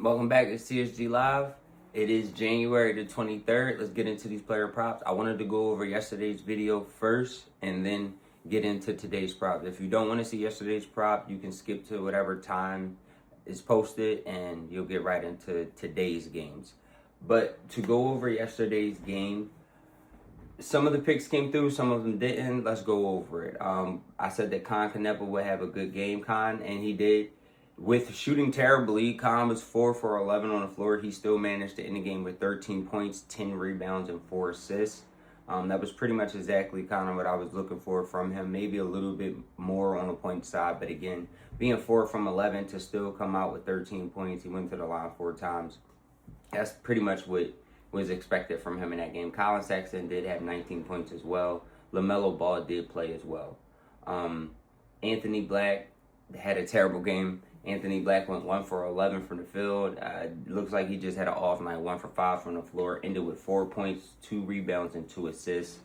Welcome back to TSG Live. It is January the 23rd. Let's get into these player props. I wanted to go over yesterday's video first and then get into today's prop. If you don't want to see yesterday's prop, you can skip to whatever time is posted and you'll get right into today's games. But to go over yesterday's game, some of the picks came through, some of them didn't. Let's go over it. I said that Con Canepa would have a good game, and he did. With shooting terribly, Con was 4 for 11 on the floor. He still managed to end the game with 13 points, 10 rebounds, and 4 assists. That was pretty much exactly kind of what I was looking for from him. Maybe a little bit more on the point side, but again, being 4 from 11 to still come out with 13 points, he went to the line 4 times. That's pretty much what was expected from him in that game. Colin Sexton did have 19 points as well. LaMelo Ball did play as well. Anthony Black had a terrible game. Anthony Black went 1 for 11 from the field. Looks like he just had an off night, 1 for 5 from the floor. Ended with 4 points, 2 rebounds, and 2 assists.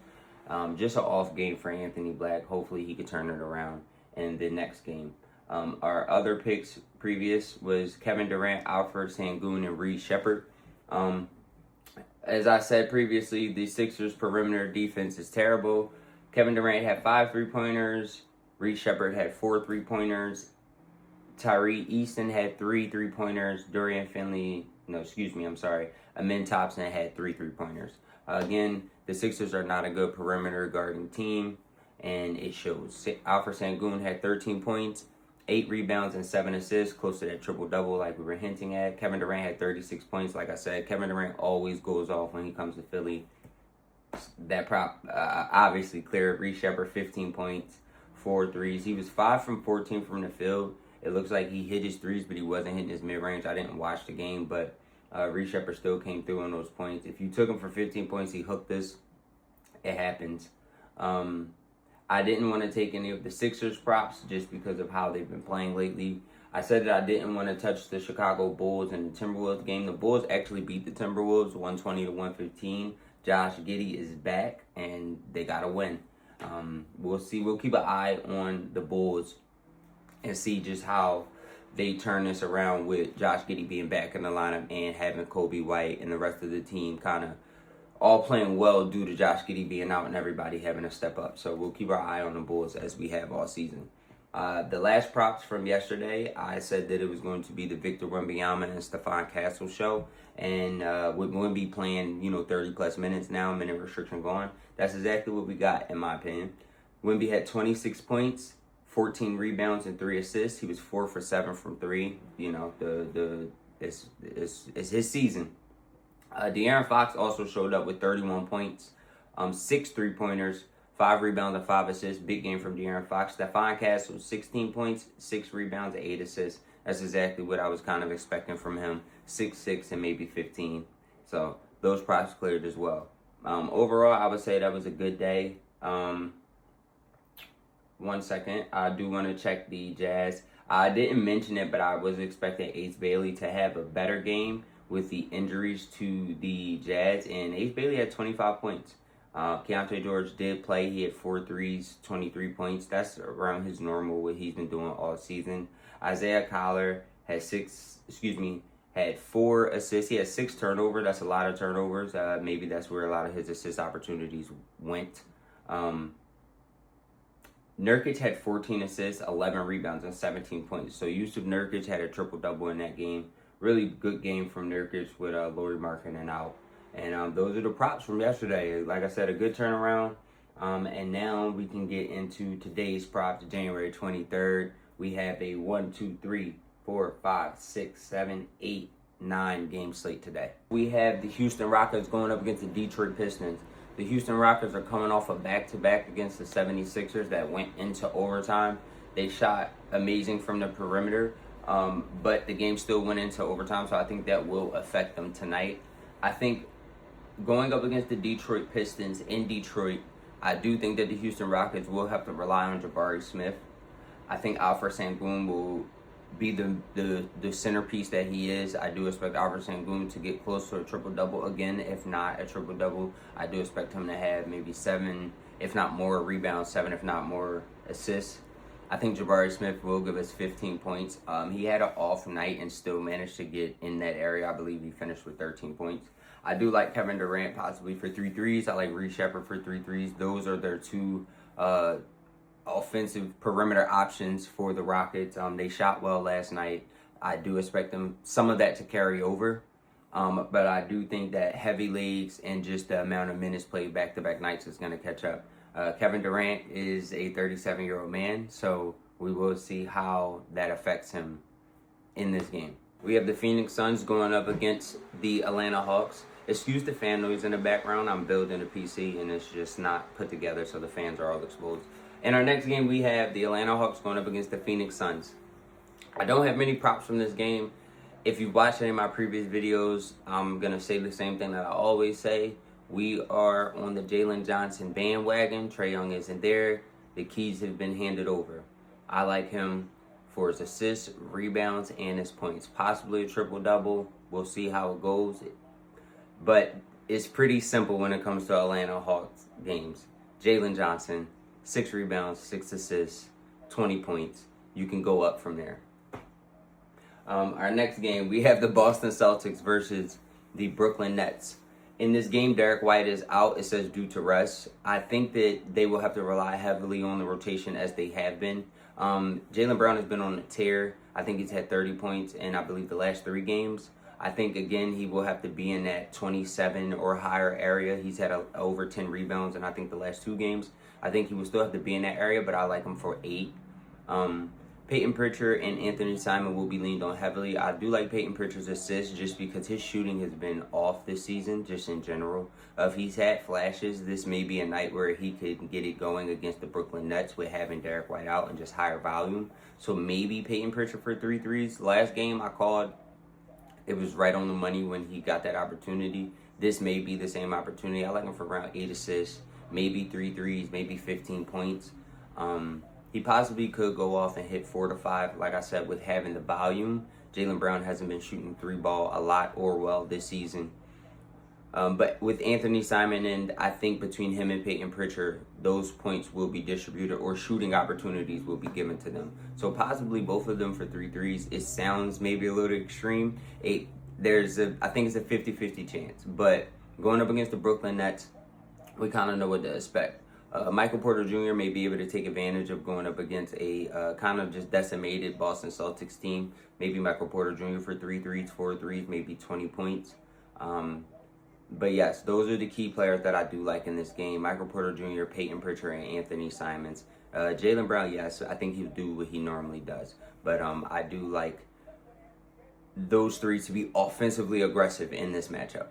Just an off game for Anthony Black. Hopefully he could turn it around in the next game. Our other picks previous was Kevin Durant, Alfred Sengun, and Reed Sheppard. As I said previously, the Sixers' perimeter defense is terrible. Kevin Durant had 5 3-pointers. Reed Sheppard had 4 3-pointers. Tyree Easton had 3 3-pointers. Amin Thompson had 3 3-pointers. Again, the Sixers are not a good perimeter guarding team, and it shows. Alfred Sengun had 13 points, 8 rebounds, and 7 assists, close to that triple-double like we were hinting at. Kevin Durant had 36 points. Like I said, Kevin Durant always goes off when he comes to Philly. That prop obviously cleared. Reed Sheppard, 15 points, 4 threes. He was 5 from 14 from the field. It looks like he hit his threes, but he wasn't hitting his mid-range. I didn't watch the game, but Reed Sheppard still came through on those points. If you took him for 15 points, he hooked this. It happens. I didn't want to take any of the Sixers props just because of how they've been playing lately. I said that I didn't want to touch the Chicago Bulls and the Timberwolves game. The Bulls actually beat the Timberwolves 120-115. Josh Giddey is back, and they got to win. We'll see. We'll keep an eye on the Bulls and see just how they turn this around with Josh Giddey being back in the lineup and having Kobe White and the rest of the team kind of all playing well due to Josh Giddey being out and everybody having to step up. So we'll keep our eye on the Bulls as we have all season. The last props from yesterday, I said that it was going to be the Victor Wembanyama and Stephon Castle show. And with Wemby playing, 30-plus minutes now, minute restriction gone, that's exactly what we got, in my opinion. Wemby had 26 points, 14 rebounds, and 3 assists. He was 4 for 7 from 3. It's his season. De'Aaron Fox also showed up with 31 points, 6 3-pointers, 5 rebounds, and 5 assists. Big game from De'Aaron Fox. Stephon Castle, 16 points, 6 rebounds, and 8 assists. That's exactly what I was kind of expecting from him. 6'6", and maybe 15. So those props cleared as well. Overall, I would say that was a good day. 1 second. I do want to check the Jazz. I didn't mention it, but I was expecting Ace Bailey to have a better game with the injuries to the Jazz, and Ace Bailey had 25 points. Keontae George did play. He had 4 threes, 23 points. That's around his normal, what he's been doing all season. Isaiah Collar had 4 assists. He had 6 turnovers. That's a lot of turnovers. Maybe that's where a lot of his assist opportunities went. Nurkic had 14 assists, 11 rebounds, and 17 points. So Yusuf Nurkic had a triple-double in that game. Really good game from Nurkic with Lauri Markkanen out. And those are the props from yesterday. Like I said, a good turnaround. And now we can get into today's props, January 23rd. We have a 1, 2, 3, 4, 5, 6, 7, 8, 9 game slate today. We have the Houston Rockets going up against the Detroit Pistons. The Houston Rockets are coming off a back-to-back against the 76ers that went into overtime. They shot amazing from the perimeter, but the game still went into overtime, so I think that will affect them tonight. I think going up against the Detroit Pistons in Detroit, I do think that the Houston Rockets will have to rely on Jabari Smith. I think Alfred Sengun will be the centerpiece that he is. I do expect Alfred Sengun to get close to a triple-double again, if not a triple-double. I do expect him to have maybe 7, if not more, rebounds, 7, if not more, assists. I think Jabari Smith will give us 15 points. He had an off night and still managed to get in that area. I believe he finished with 13 points. I do like Kevin Durant possibly for 3 threes. I like Reed Shepherd for 3 threes. Those are their two offensive perimeter options for the Rockets. They shot well last night. I do expect them some of that to carry over. But I do think that heavy legs and just the amount of minutes played back-to-back nights is going to catch up. Kevin Durant is a 37-year-old man, so we will see how that affects him in this game. We have the Phoenix Suns going up against the Atlanta Hawks. Excuse the fan noise in the background. I'm building a PC, and it's just not put together, so the fans are all exposed. In our next game, we have the Atlanta Hawks going up against the Phoenix Suns. I don't have many props from this game. If you've watched any of my previous videos, I'm going to say the same thing that I always say. We are on the Jalen Johnson bandwagon. Trae Young isn't there. The keys have been handed over. I like him for his assists, rebounds, and his points. Possibly a triple-double. We'll see how it goes. But it's pretty simple when it comes to Atlanta Hawks games. Jalen Johnson, 6 rebounds, 6 assists, 20 points. You can go up from there. Our next game, we have the Boston Celtics versus the Brooklyn Nets. In this game, Derek White is out. It says due to rest. I think that they will have to rely heavily on the rotation as they have been. Jaylen Brown has been on a tear. I think he's had 30 points in, I believe, the last 3 games. I think, again, he will have to be in that 27 or higher area. He's had over 10 rebounds in, I think, the last 2 games. I think he will still have to be in that area, but I like him for 8. Peyton Pritchard and Anthony Simon will be leaned on heavily. I do like Peyton Pritchard's assists just because his shooting has been off this season, just in general. If he's had flashes, this may be a night where he could get it going against the Brooklyn Nets with having Derek White out and just higher volume. So maybe Peyton Pritchard for 3 threes. Last game I called, it was right on the money when he got that opportunity. This may be the same opportunity. I like him for around 8 assists, maybe 3 threes, maybe 15 points. He possibly could go off and hit 4 to 5. Like I said, with having the volume, Jaylen Brown hasn't been shooting 3 ball a lot or well this season. But with Anthony Simon, and I think between him and Peyton Pritchard, those points will be distributed or shooting opportunities will be given to them. So possibly both of them for 3 threes. It sounds maybe a little extreme. I think it's a 50-50 chance. But going up against the Brooklyn Nets, we kind of know what to expect. Michael Porter Jr. may be able to take advantage of going up against a kind of just decimated Boston Celtics team. Maybe Michael Porter Jr. for 3 threes, 4 threes, maybe 20 points. But yes, those are the key players that I do like in this game. Michael Porter Jr., Peyton Pritchard, and Anthony Simons. Jaylen Brown, yes, I think he'll do what he normally does. But I do like those 3 to be offensively aggressive in this matchup.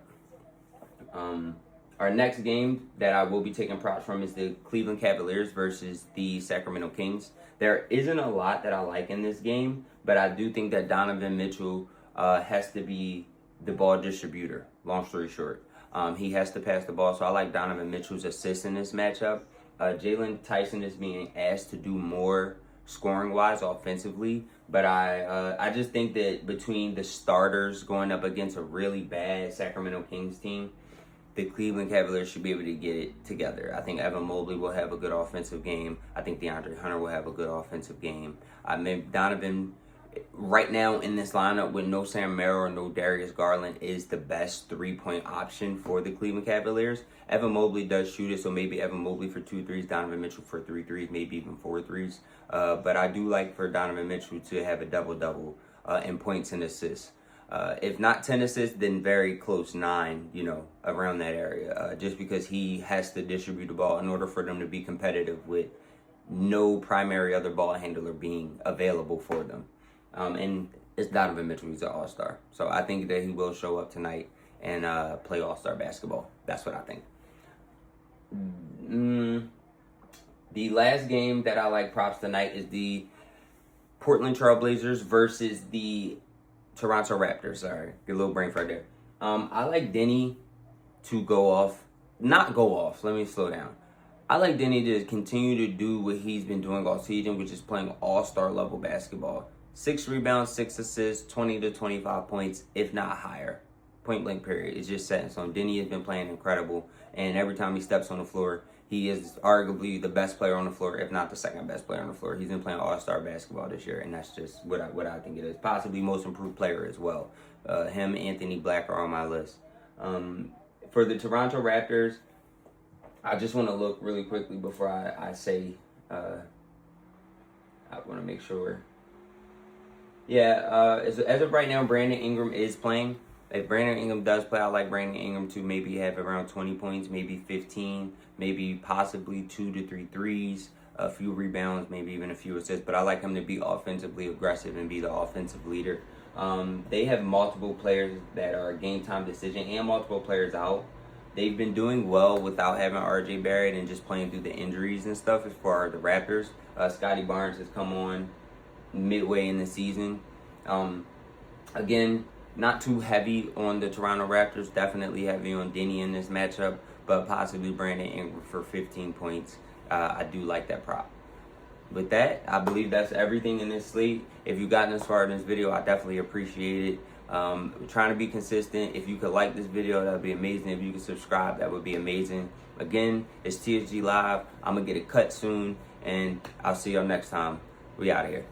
Our next game that I will be taking props from is the Cleveland Cavaliers versus the Sacramento Kings. There isn't a lot that I like in this game, but I do think that Donovan Mitchell has to be the ball distributor, long story short. He has to pass the ball, so I like Donovan Mitchell's assist in this matchup. Jalen Tyson is being asked to do more scoring-wise offensively, but I just think that between the starters going up against a really bad Sacramento Kings team, the Cleveland Cavaliers should be able to get it together. I think Evan Mobley will have a good offensive game. I think DeAndre Hunter will have a good offensive game. Donovan, right now in this lineup with no Sam Merrill or no Darius Garland, is the best 3-point option for the Cleveland Cavaliers. Evan Mobley does shoot it, so maybe Evan Mobley for 2 threes, Donovan Mitchell for 3 threes, maybe even 4 threes. But I do like for Donovan Mitchell to have a double-double in points and assists. If not 10 assists, then very close 9, around that area. Just because he has to distribute the ball in order for them to be competitive with no primary other ball handler being available for them. And it's Donovan Mitchell. He's an all-star. So I think that he will show up tonight and play all-star basketball. That's what I think. The last game that I like props tonight is the Portland Trailblazers versus the Toronto Raptors. Sorry, get a little brain fart there. I like Denny to go off. Not go off. Let me slow down. I like Denny to continue to do what he's been doing all season, which is playing all-star level basketball. 6 rebounds, 6 assists, 20 to 25 points, if not higher. Point blank period. It's just set in stone. Denny has been playing incredible, and every time he steps on the floor, He is arguably the best player on the floor, if not the second best player on the floor. He's been playing all-star basketball this year, and that's just what I think it is. Possibly most improved player as well. Him, Anthony Black are on my list. For the Toronto Raptors, I just want to look really quickly before I say. I want to make sure. Yeah, as of right now, Brandon Ingram is playing. If Brandon Ingram does play, I like Brandon Ingram to maybe have around 20 points, maybe 15, maybe possibly 2 to 3 threes, a few rebounds, maybe even a few assists. But I like him to be offensively aggressive and be the offensive leader. They have multiple players that are a game time decision and multiple players out. They've been doing well without having R.J. Barrett and just playing through the injuries and stuff as far as the Raptors. Scotty Barnes has come on midway in the season. Again, not too heavy on the Toronto Raptors, definitely heavy on Denny in this matchup, but possibly Brandon Ingram for 15 points. I do like that prop. With that, I believe that's everything in this slate. If you've gotten this far in this video, I definitely appreciate it. Trying to be consistent. If you could like this video, that would be amazing. If you could subscribe, that would be amazing. Again, it's TSG Live. I'm going to get a cut soon, and I'll see y'all next time. We out of here.